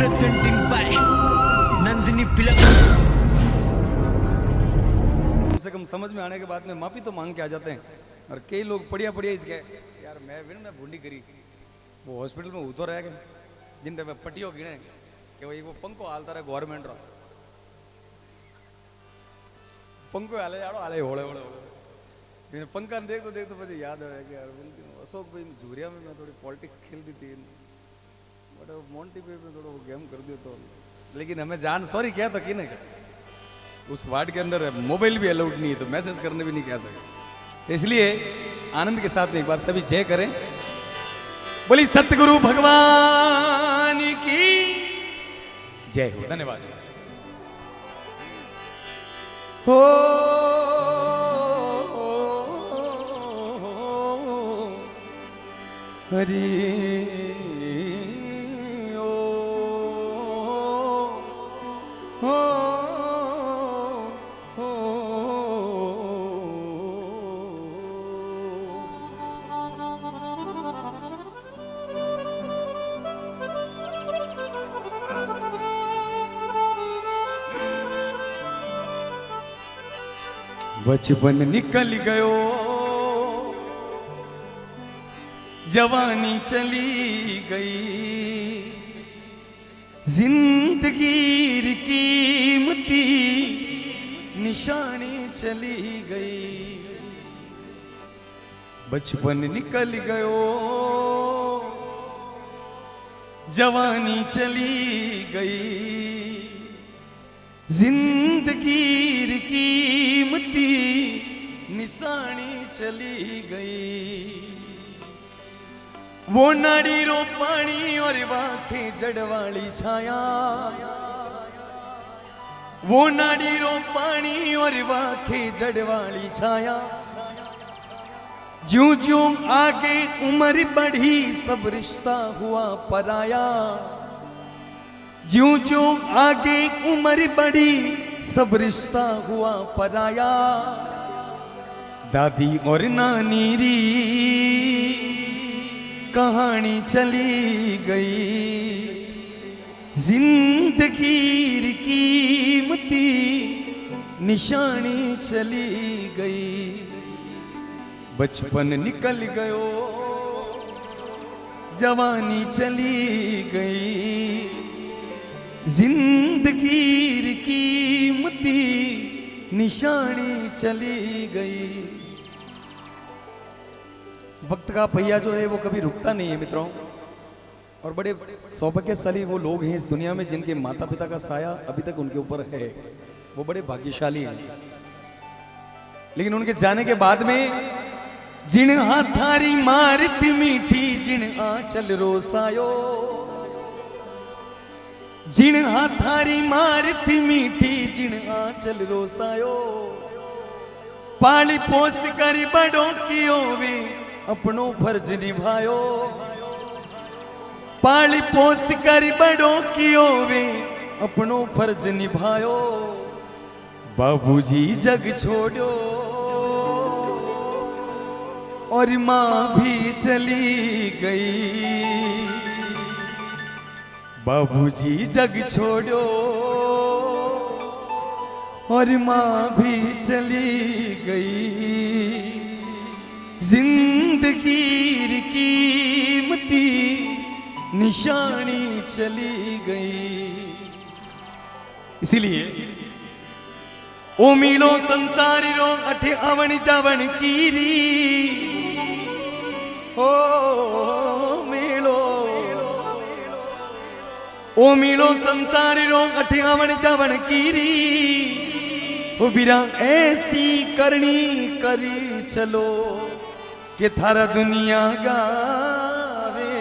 Presenting by Nandini Films। कम से कम समझ में आने के बाद में माफी तो मांग के आ जाते हैं। और कई लोग पढ़िया इसके यार मैं भूडी करी वो हॉस्पिटल में उतो रह गए जिन पे पटियो गिने कि भाई वो पंखो हालता रहे गवर्नमेंट रो पंखो हाले जाड़ो हाले होड़े होड़े होड़े पंखा देख तो પછી याद आया कि यार अशोक भाई झूरिया में मैं थोड़ी पॉलिटिक्स खेल दी थी बट मोंटी पे में थोड़ा गेम कर दिया तो लेकिन हमें जान सॉरी क्या तो कि नहीं उस वार्ड के अंदर मोबाइल भी अलाउड नहीं है तो मैसेज करने भी नहीं कह सकते तो इसलिए आनंद के साथ में एक बार सभी जय करें। बोली सतगुरु भगवान की जय हो। धन्यवाद। हो हरि बचपन निकल गयो जवानी चली गई जिंदगी कीमती निशानी चली गई। बचपन निकल गयो जवानी चली गई जिंदगी कीमती निशानी चली गई। वो नाड़ी रो पानी और वाखे जड़ वाली छाया वो नाड़ी रो पानी और वाखे जड़ वाली छाया ज्यों ज्यों आगे उम्र बढ़ी सब रिश्ता हुआ पराया ज्यों ज्यों आगे उम्र बढ़ी सब रिश्ता हुआ पराया। दादी और नानी री कहानी चली गई जिंदगी कीमती निशानी चली गई। बचपन निकल गयो जवानी चली गई जिंदगी कीमती निशानी चली गई। वक्त का पहिया जो है वो कभी रुकता नहीं है मित्रों और बड़े सौभाग्यशाली वो लोग हैं इस दुनिया में जिनके माता पिता का साया अभी तक उनके ऊपर है वो बड़े भाग्यशाली हैं। लेकिन उनके जाने के बाद में जिन हाथारी मारती मीठी जिन आंचल रोसायो जिन हाथारी मारती मीठी जिन आंचल रोसायो पाली पोस कर बड़ों की ओवे अपनों फर्ज निभायो पाली पोस कर बड़ों की ओवे अपनों फर्ज निभायो। बाबूजी जग छोड़ो और माँ भी चली गई बाबूजी जग छोड़ो और माँ भी चली गई जिंदगी कीमती निशानी चली गई। इसीलिए ओ मीलो संसारी रो अठे अवन जावन कीरी ओ मीलो ओ मीलो संसारी रो अठे अवन जावन कीरी ओ बिरा ऐसी करनी करी चलो कि थारा दुनिया गावे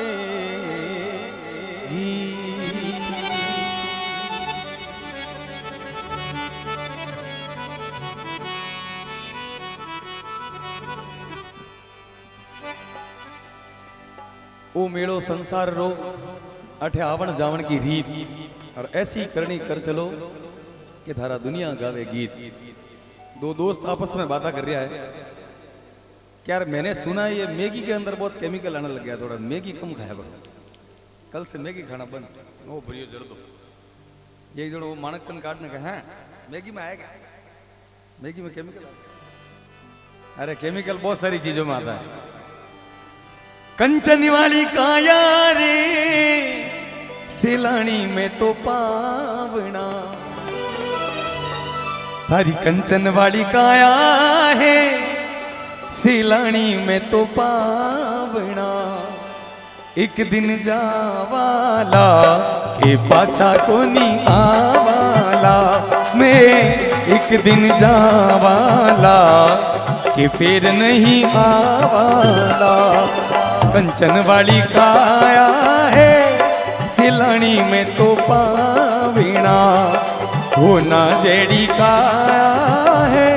ओ मेड़ो संसार रो अठे आवन जावन की रीत और ऐसी करनी कर चलो कि थारा दुनिया गावे गीत। दो दोस्त आपस में बातें कर रहा है क्या यार मैंने सुना ये मैगी के अंदर बहुत केमिकल आने लग गया थोड़ा मैगी कम खाया करो कल से मैगी खाना बंद। वो भरियो जड़ दो ये जो वो माणक चंद काटने का है मैगी में आएगा। मैगी में केमिकल अरे केमिकल बहुत सारी चीजों में आता है। कंचन वाली काया रे सिलानी में तो पावना थारी कंचन वाली काया है सिलानी में तो पावना एक दिन जावाला के पाछा को नी आवाला मैं एक दिन जावाला के फिर नहीं आवाला कंचन वाली काया है सिलानी में तो पावीना होना जेड़ी काया है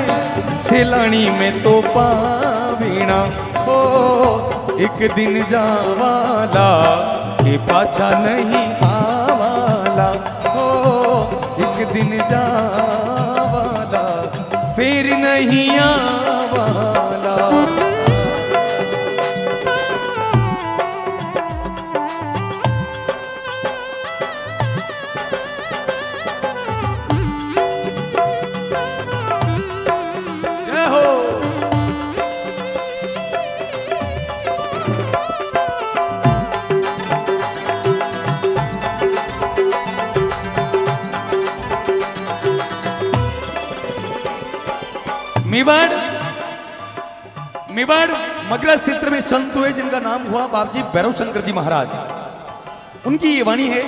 सिलानी में तो पावीना हो एक दिन जावाला के पाछा नहीं आवाला हो एक दिन जावाला फिर नहीं आवाला। मेवाड़ मगरज क्षेत्र में संत हुए जिनका नाम हुआ बाबजी भैरव शंकर जी महाराज। उनकी ये वाणी है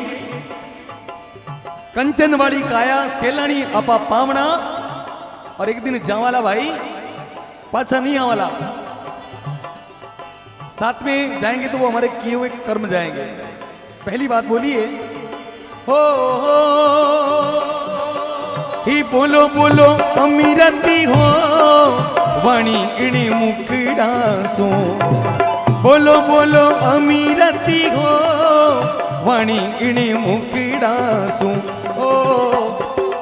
कंचन वाली काया सेलानी अपा पावना और एक दिन जावाला भाई पाछा नहीं आवाला। साथ में जाएंगे तो वो हमारे किए हुए कर्म जाएंगे। पहली बात बोलिए हो ही बोलो बोलो अमीरती हो वाणी इणी मुकड़ा सो बोलो बोलो अमीरती हो वाणी इणी मुकड़ा सो ओ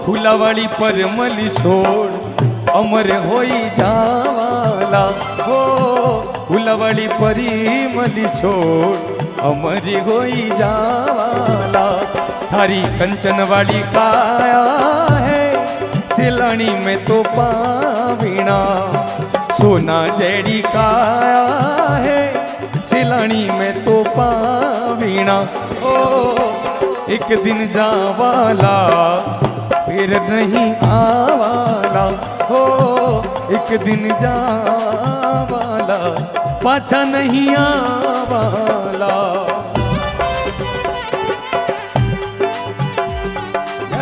फूला वाली परमल छोड़ अमर होई जावाला हो फूला वाली परिमल छोड़ अमर होई जावाला थारी कंचन वाली काया है सिलानी में तो पावीना सोना जेड़ी काया है सिलानी में तो पावीना ओ एक दिन जावाला फिर नहीं आवाला हो एक दिन जावाला पाछा नहीं आवाला।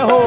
हो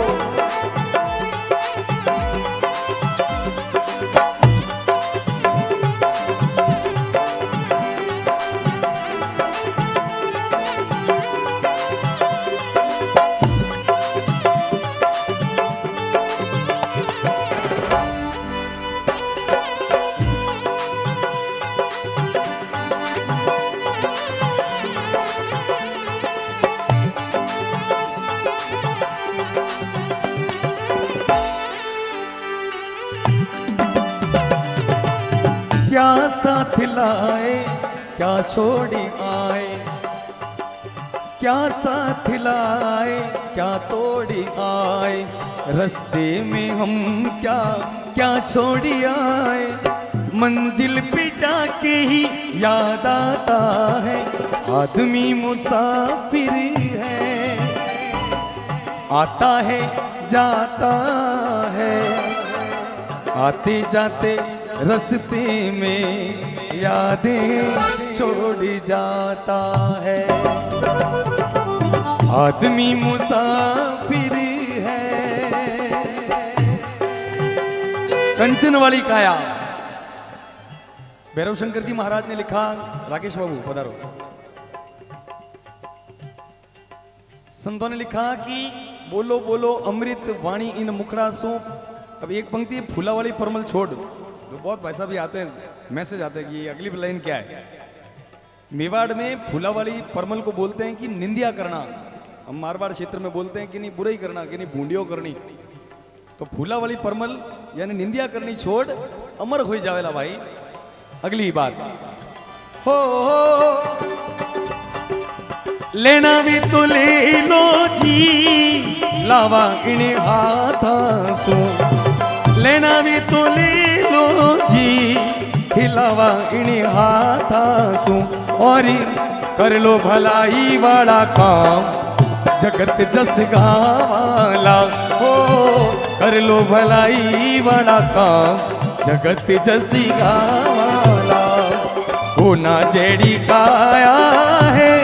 क्या साथ लाए क्या छोड़ी आए क्या साथ लाए क्या तोड़ी आए रास्ते में हम क्या क्या छोड़ी आए मंजिल पे जाके ही याद आता है आदमी मुसाफिर है आता है जाता है आते जाते रास्ते में यादें छोड़ जाता है आदमी मुसाफिर है। कंचन वाली काया भैरव शंकर जी महाराज ने लिखा। राकेश बाबू पधारो। संतों ने लिखा कि बोलो बोलो अमृत वाणी इन मुखड़ा सो। अब एक पंक्ति है फूला वाली परमल छोड़। तो बहुत भाई साहब आते हैं मैसेज आते हैं कि ये अगली लाइन क्या है। मेवाड़ में फूला वाली परमल को बोलते हैं कि निंदिया करना। हम मारवाड़ क्षेत्र में बोलते हैं कि नहीं बुराई करना कि नहीं भूंडियो करनी। तो फूला वाली परमल यानी निंदिया करनी छोड़ अमर हो जावेला भाई। अगली बात हो लेना भी तो ले लो जी लावा इने हाथा सो लेना भी तो ले लो जी खिलावा इने हाथा सो और कर लो भलाई वाला काम जगत जस गावाला हो कर लो भलाई वाला काम जगत जसी गावाला होना जेड़ी काया है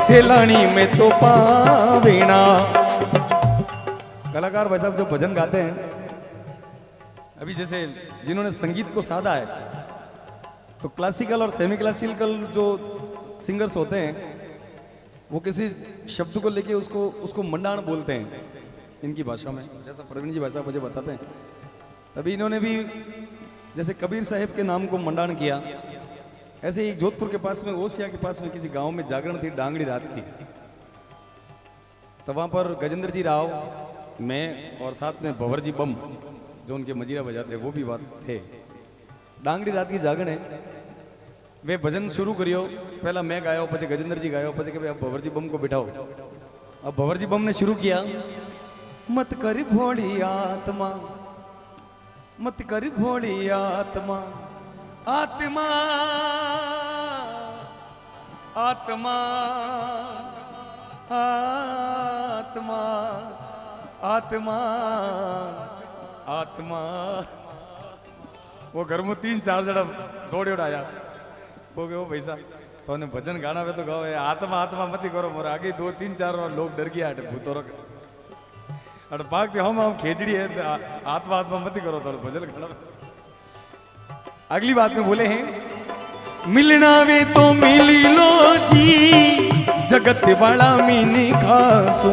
सेलानी में तो पावीना। कलाकार भाई साहब जो भजन गाते हैं, अभी जैसे जिन्होंने संगीत को साधा है, तो क्लासिकल और सेमी क्लासिकल जो सिंगर्स होते हैं वो किसी शब्द को लेके उसको मंडाण बोलते हैं इनकी भाषा में, जैसा प्रवीण जी भाई साहब मुझे बताते हैं। अभी इन्होंने भी जैसे कबीर साहिब के नाम को मंडाण किया, ऐसे ही जोधपुर के पास में ओसिया के पास में किसी गांव में जागरण थी डांगड़ी रात की, तो वहां पर गजेंद्र जी राव, मैं और साथ में भंवर जी बम जो उनके मजीरा बजाते हैं वो भी बात थे। डांगड़ी रात की जागरण है, वे भजन शुरू करियो, पहला मैं गायो पचे गजेंद्र जी गायो पचे के भाई अब भंवर जी बम को बिठाओ। अब भंवर जी बम ने शुरू किया, मत कर भोली आत्मा मत कर भोली आत्मा आत्मा आत्मा आत्मा आत्मा आत्मा। वो घर में 3-4 जड़ा दौड़े उड़ाया, वो गए पैसा तो उन्हें भजन गाना पे तो गाओ आत्मा आत्मा मत करो मोर आगे 2-3-4 लोग डर गया भूतो रख अड़ भागते हम खेचड़ी है आत्मा आत्मा मत करो तो भजन गाना। अगली बात में बोले हैं मिलना वे तो मिली लो जी जगत वाला मीनी खासो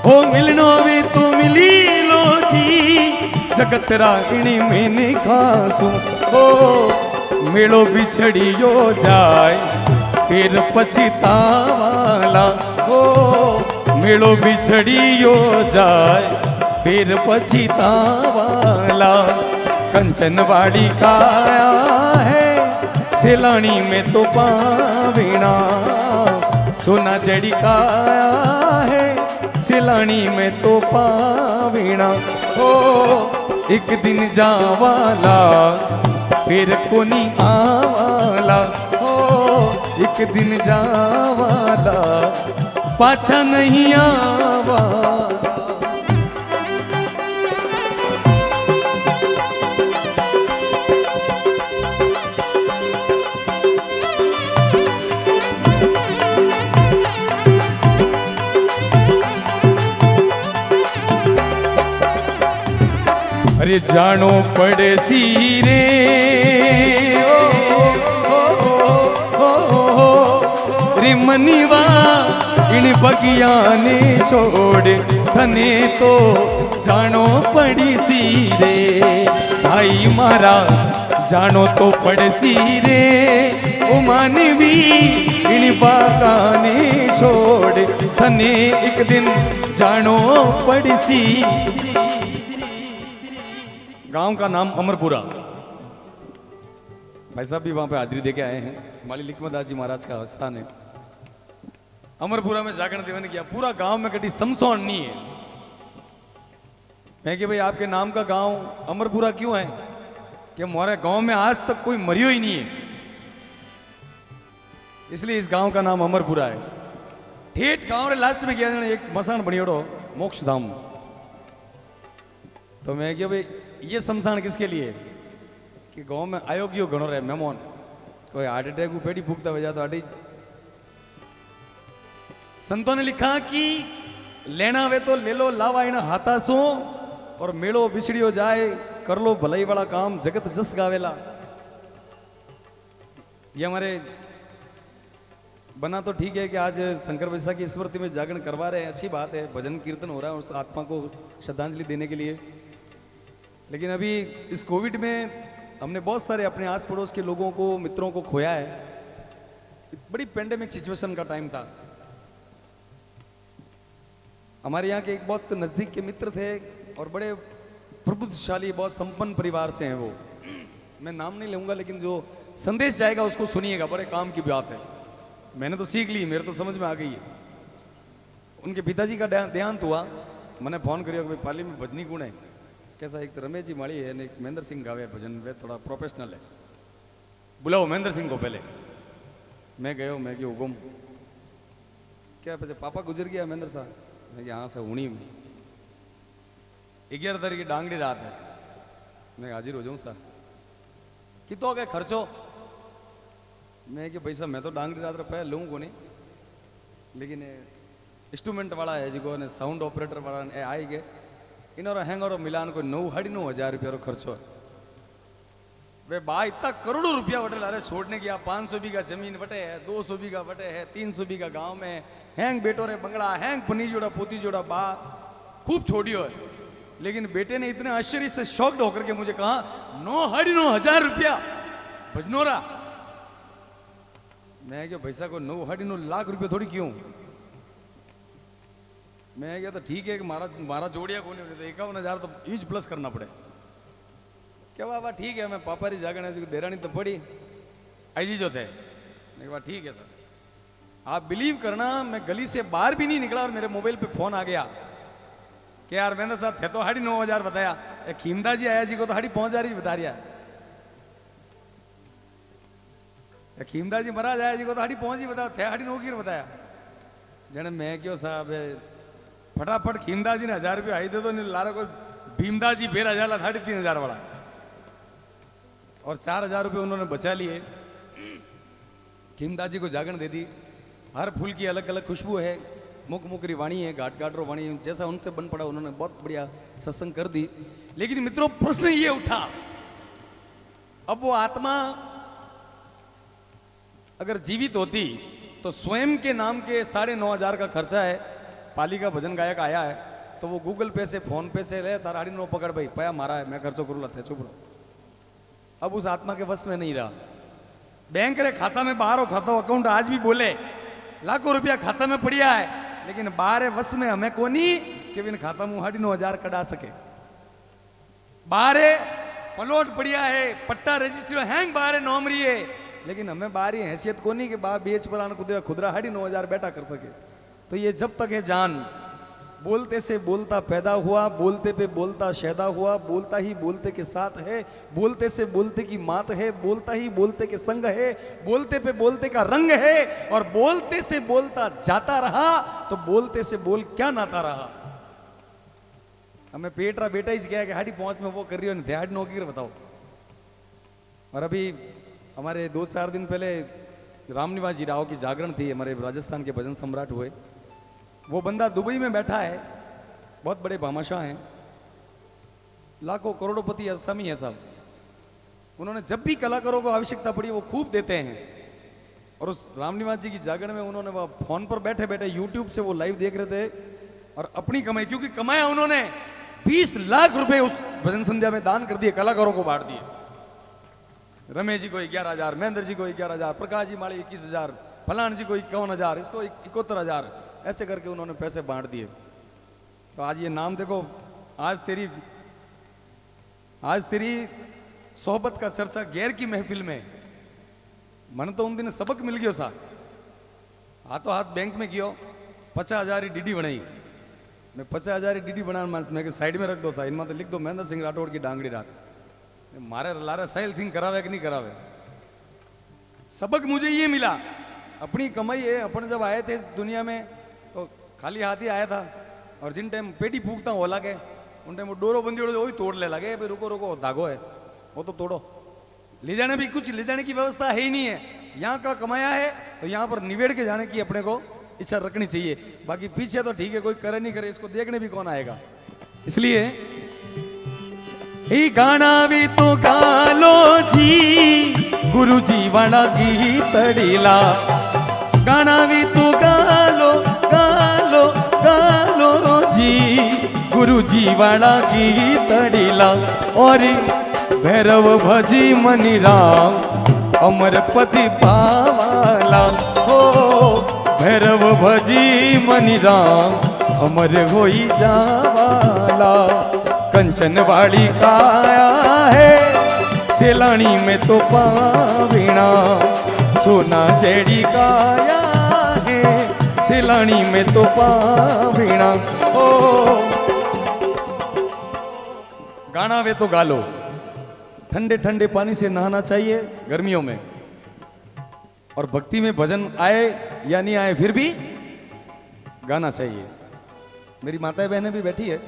ओ मिलना वे तो मिली लो जी जगत रागिणी मीनी खासो ओ मेलो बिछड़ियो जाए फिर पछतावाला ओ मेलो बिछड़ियो जाए फिर पछतावाला। कंचन वाड़ी काया है सेलानी में तो पावीना सोना जड़ी काया है सेलानी में तो पावीना। ओ एक दिन जावाला फिर कोनी आवाला ओ एक दिन जावाला पाछा नहीं आवा। अरे जानो पड़े सी रे रे मनीवा इन बगिया ने छोड़ थने तो जानो पड़ी सी रे भाई मारा जानो तो पड़े सी रे ओ मानवी इन बागा ने छोड़ थने एक दिन जानो पड़ी सी। गांव का नाम अमरपुरा, भाई साहब भी वहां पे हाजिरी देके आए हैं, माली लिखमदास जी महाराज का स्थान है। अमरपुरा में जागरण देवन किया, पूरा गांव में कटी समसौन नहीं है। मैं कि भाई आपके नाम का गांव अमरपुरा क्यों है कि हमारे गांव में आज तक कोई मरियो ही नहीं है, इसलिए इस गांव का नाम अमरपुरा है। ठेठ गांव रे लास्ट में गया एक मसान बनियोड़ो मोक्षधाम, तो मैं कि भाई ये शमशान किसके लिए कि गांव में आयोगियो घणो रहे मेहमान, कोई हार्ट अटैक को पेटी फूकता हो जाता अटी। संतों ने लिखा कि लेना वे तो ले लो लावा इन हाथा सो और मेड़ो बिछड़ियो जाए कर लो भलाई वाला काम जगत जस गावेला। ये हमारे बना तो ठीक है कि आज शंकर वैसा की स्मृति में जागरण करवा रहे हैं, अच्छी बात है, भजन कीर्तन हो रहा है उस आत्मा को श्रद्धांजलि देने के लिए। लेकिन अभी इस कोविड में हमने बहुत सारे अपने आस पड़ोस के लोगों को मित्रों को खोया है, बड़ी पेंडेमिक सिचुएशन का टाइम था। हमारे यहाँ के एक बहुत नज़दीक के मित्र थे और बड़े प्रबुद्धशाली बहुत संपन्न परिवार से हैं वो, मैं नाम नहीं लूँगा लेकिन जो संदेश जाएगा उसको सुनिएगा, बड़े काम की बात है। मैंने तो सीख ली, मेरे तो समझ में आ गई है। उनके पिताजी का देहांत हुआ, मैंने फोन करियो कि भाई पाली में भजनी गुण है कैसा, एक तो रमेश जी माड़ी है ने एक महेंद्र सिंह गावे भजन, वे थोड़ा प्रोफेशनल है, बुलाओ महेंद्र सिंह को पहले। मैं गयो, मैं क्यों हुकुम क्या पता पापा गुजर गया महेंद्र साहब, मैं यहाँ से हुणी में 11 तारीख की डांगड़ी रात है, मैं हाजिर हो जाऊँ सर, कितो गए खर्चो, मैं कि भाई साहब मैं तो डांगरी रात रुपया लूँ को नहीं, लेकिन इंस्ट्रूमेंट वाला है जिको ने साउंड ऑपरेटर वाला ने आई गए इनोरो हैंगोरो मिलान को 9,500 रुपया रो खर्चो है। वे बा इतना करोड़ों रुपया वटे लारे छोड़ने की, 500 बीघा जमीन वटे है, 200 बीघा वटे है, 300 बीघा गांव में हैंग बेटो रे बंगला, हैंग पनी जोड़ा पोती जोड़ा बा खूब छोड़ियो है। लेकिन बेटे ने इतने आश्चर्य से शॉक्ड होकर के मुझे कहा 9,500 रुपया भजनोरा। मैं क्या पैसा को 9,500 लाख रुपये थोड़ी क्यों, मैं क्या तो ठीक है कि मारा जोड़िया को नहीं, तो 51,000 तो यूज प्लस करना पड़े। क्या बाबा ठीक है, मैं पापा री जागने देरानी तो पड़ी आई जी जो थे, मैं कहा ठीक है सर। आप बिलीव करना मैं गली से बाहर भी नहीं निकला और मेरे मोबाइल पे फोन आ गया कि यार मैंने साथ थे तो 9,500 बताया, खीमदा जी आया जी को तो 5,500 ही बता रहा है, खीमदा जी महाराज आया जी को तो 5,500 ही बताया, थे 9,500 बताया। जने मैं क्यों साहब फटाफट खीमदा जी ने 1,000 रुपये आई दे दो, नहीं लारा को भीमदा जी फिर 1,000 3,500 वाला, और 4,000 रुपये उन्होंने बचा लिए। खीमदा जी को जागरण दे दी, हर फूल की अलग अलग खुशबू है, मुख मुकरी वाणी है, घाट घाटरो वाणी, जैसा उनसे बन पड़ा उन्होंने बहुत बढ़िया सत्संग कर दी। लेकिन मित्रों प्रश्न ये उठा, अब वो आत्मा अगर जीवित होती तो स्वयं के नाम के 9,500 का खर्चा है, पाली का भजन गायक आया है तो वो गूगल पे से फोन पे से ले तारा 9 पकड़ भाई पया मारा है मैं खर्चो करूँ थे चुप रहो। अब उस आत्मा के वश में नहीं रहा, बैंक रे खाता में बाहर हो, खाता अकाउंट आज भी बोले लाखों रुपया खाता में पड़िया है, लेकिन बाहर वश में हमें कोनी कि बिन खाता में 9,500 कटा सके। बाहर प्लॉट पड़िया है, पट्टा रजिस्ट्री हैंग बाहर नौमरी है, लेकिन हमें बाहरी हैसियत को नहीं कि बा बेच पलान खुदरा खुदरा 9,500 बेटा कर सके। तो ये जब तक है जान, बोलते से बोलता पैदा हुआ, बोलते पे बोलता शैदा हुआ, बोलता ही बोलते के साथ है, बोलते से बोलते की मात है, बोलता ही बोलते के संग है, बोलते पे बोलते का रंग है, और बोलते से बोलता जाता रहा तो बोलते से बोल क्या नाता रहा। हमें पेटरा बेटा ही क्या कि 5:30 में वो कर रही हो, ध्यान नौकरी बताओ। और अभी हमारे 2-4 दिन पहले रामनिवास जी राव की जागरण थी, हमारे राजस्थान के भजन सम्राट हुए। वो बंदा दुबई में बैठा है, बहुत बड़े भामाशाह हैं, लाखों करोड़ोपति असामी है साहब। उन्होंने जब भी कलाकारों को आवश्यकता पड़ी वो खूब देते हैं, और उस रामनिवास जी की जागरण में उन्होंने वो फोन पर बैठे बैठे यूट्यूब से वो लाइव देख रहे थे, और अपनी कमाई, क्योंकि कमाया उन्होंने 20 लाख रुपए उस भजन संध्या में दान कर दिए, कलाकारों को बांट दिए। रमेश जी को 11,000, महेंद्र जी को 11,000, प्रकाश जी माड़ी 21,000, फलान जी को 51,000, इसको 71,000, ऐसे करके उन्होंने पैसे बांट दिए। तो आज ये नाम देखो, आज तेरी सोहबत का चर्चा गैर की महफिल में, मन तो उन दिन सबक मिल गयो सा, हाथों हाथ बैंक में गयो, 50,000 डीडी बनाई। मैं 50,000 डीडी बनाने मानस मैं साइड में रख दो सा, इनमें तो लिख दो महेंद्र सिंह राठौड़ की डांगड़ी रात। मारे लारे साहिल सिंह करावे कि नहीं करावे। सबक मुझे ये मिला, अपनी कमाई है। अपन जब आए थे दुनिया में तो खाली हाथ ही आया था, और जिन टाइम पेटी फूकता हो लगे उन टाइम वो डोरो बंदी वो भी तोड़ ले लगे, भाई रुको रुको धागो है वो तो तोड़ो। ले जाने भी कुछ ले जाने की व्यवस्था है ही नहीं है, यहाँ का कमाया है तो यहाँ पर निवेड़ के जाने की अपने को इच्छा रखनी चाहिए। बाकी पीछे तो ठीक है, कोई करे नहीं करे, इसको देखने भी कौन आएगा। इसलिए ही गाना भी तो गालो जी, गुरु जी वाला गीत डीला, गाना भी तो गालो गालो गालो जी, गुरु जी वाला गीत डीला। और भैरव भजी मनी राम, अमरपति पावाला, हो भैरव भजी मनी राम, अमर होई जावाला। कंचन वाली काया है, सेलानी में तो पावीणा, सोना जेड़ी काया मेलानी में तो पावीणा। ओ गाना वे तो गा लो। ठंडे ठंडे पानी से नहाना चाहिए गर्मियों में, और भक्ति में भजन आए या नहीं आए फिर भी गाना चाहिए। मेरी माताएं बहनें भी बैठी है,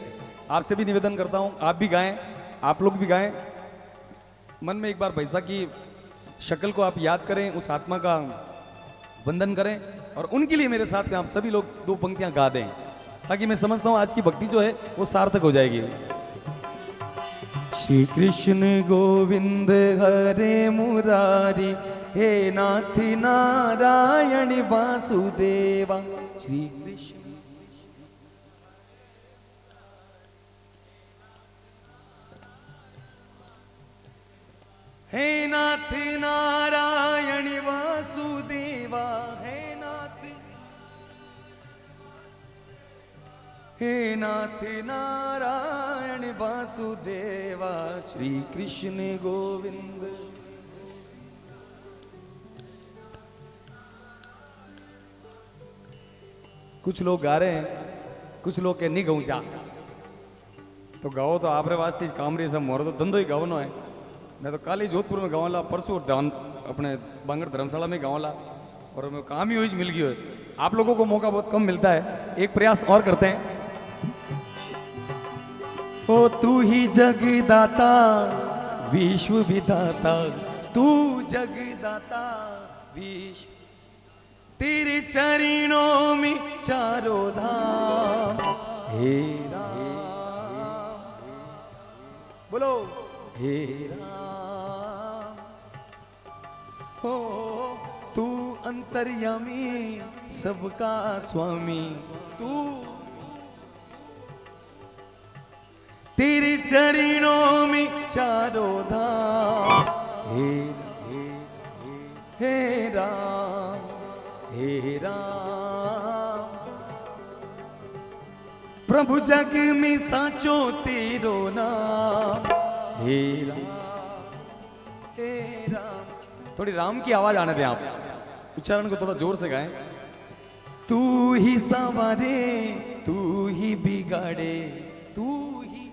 आपसे भी निवेदन करता हूं आप भी गाएं, आप लोग भी गाएं। मन में एक बार भैसा की शक्ल को आप याद करें, उस आत्मा का वंदन करें, और उनके लिए मेरे साथ में आप सभी लोग दो पंक्तियां गा दें, ताकि मैं समझता हूं आज की भक्ति जो है वो सार्थक हो जाएगी। श्री कृष्ण गोविंद हरे मुरारी, हे नाथ नारायण वासुदेवा। श्री कृष्ण हे नाथ नारायण वासुदेवा, हे नाथ नारायण वासुदेवा। श्री कृष्ण गोविंद। कुछ लोग गा रहे हैं, कुछ लोग के नहीं गाऊं जा, तो गाओ तो आपरे वास्ते काम रही सब मोर तो धंधो ही गावनो है। मैं तो कल ही जोधपुर में गाँवला, परसों अपने बांगड़ धर्मशाला में गाँवला, और मैं काम ही मिल गया है। आप लोगों को मौका बहुत कम मिलता है, एक प्रयास और करते हैं। ओ तू ही जगदाता विश्व विधाता, तू जगदाता विश्व, तेरे चरणों में चारों धाम। हे राम, बोलो हे राम। हो तू अंतर्यामी सबका स्वामी, तू तेरे चरणों में चारों धाम। हे राम, हे राम। प्रभु जग में साचो तेरो नाम। हे राम, हे राम। थोड़ी राम की आवाज आने दें आप, उच्चारण को थोड़ा जोर से गाएं। तू ही संवारे, तू ही बिगाड़े, तू ही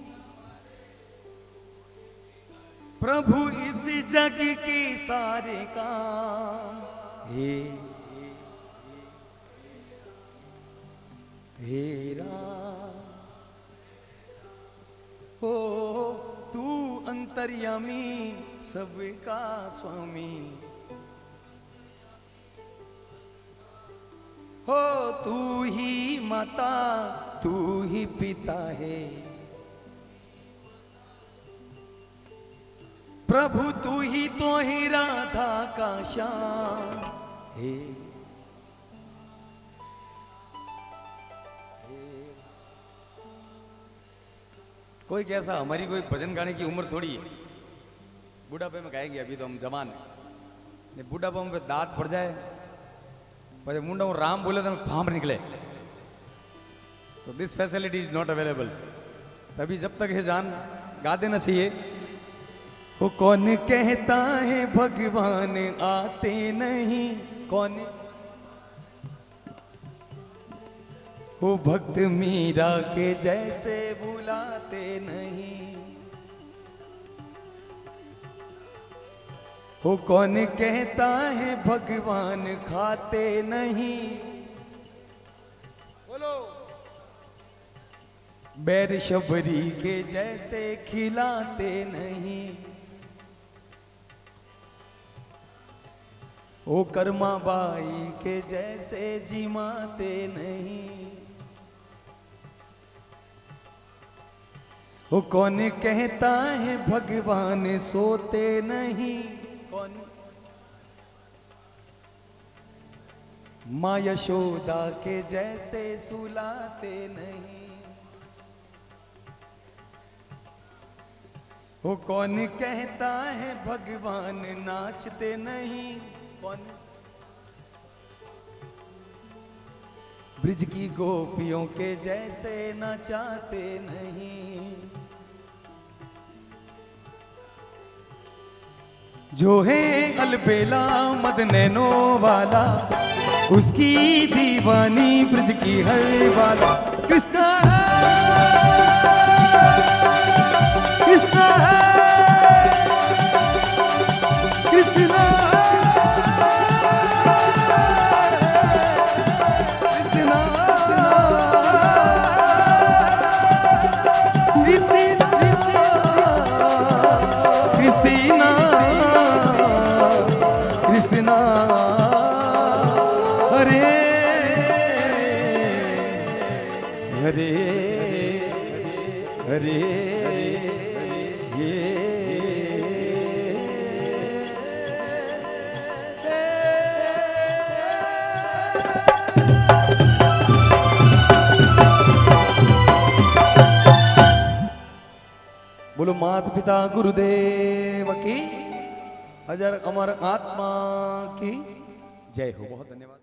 प्रभु इस जग के सारे काम। हे राम, हो तू अंतर्यामी सबका स्वामी, हो तू ही माता तू ही पिता है, प्रभु तू ही तो ही राधा का श्याम। हे कोई कैसा, हमारी कोई भजन गाने की उम्र थोड़ी है, बुढ़ापे में गाएंगे, अभी तो हम जवान है। बुढ़ापे में दांत पड़ जाए, पर मुंडा वो राम बोले तो फाम निकले, तो this facility is not available. तभी जब तक है जान गा देना चाहिए। वो कौन कहता है भगवान आते नहीं, कौन वो भक्त मीरा के जैसे बुलाते नहीं, वो कौन कहता है भगवान खाते नहीं, बोलो बैर शबरी के जैसे खिलाते नहीं, वो कर्मा बाई के जैसे जिमाते नहीं, वो कौन कहता है भगवान सोते नहीं, कौन माँ यशोदा के जैसे सुलाते नहीं, वो कौन कहता है भगवान नाचते नहीं, कौन ब्रिज की गोपियों के जैसे नचाते नहीं, जो है अलबेला मद नैनो वाला, उसकी दीवानी ब्रज की हर बात कृष्णा कृष्णा कृष्णा कृष्णा हरे हरे हरे बोलो माता पिता गुरुदेव की अजर अमर आत्मा की जय हो। बहुत धन्यवाद।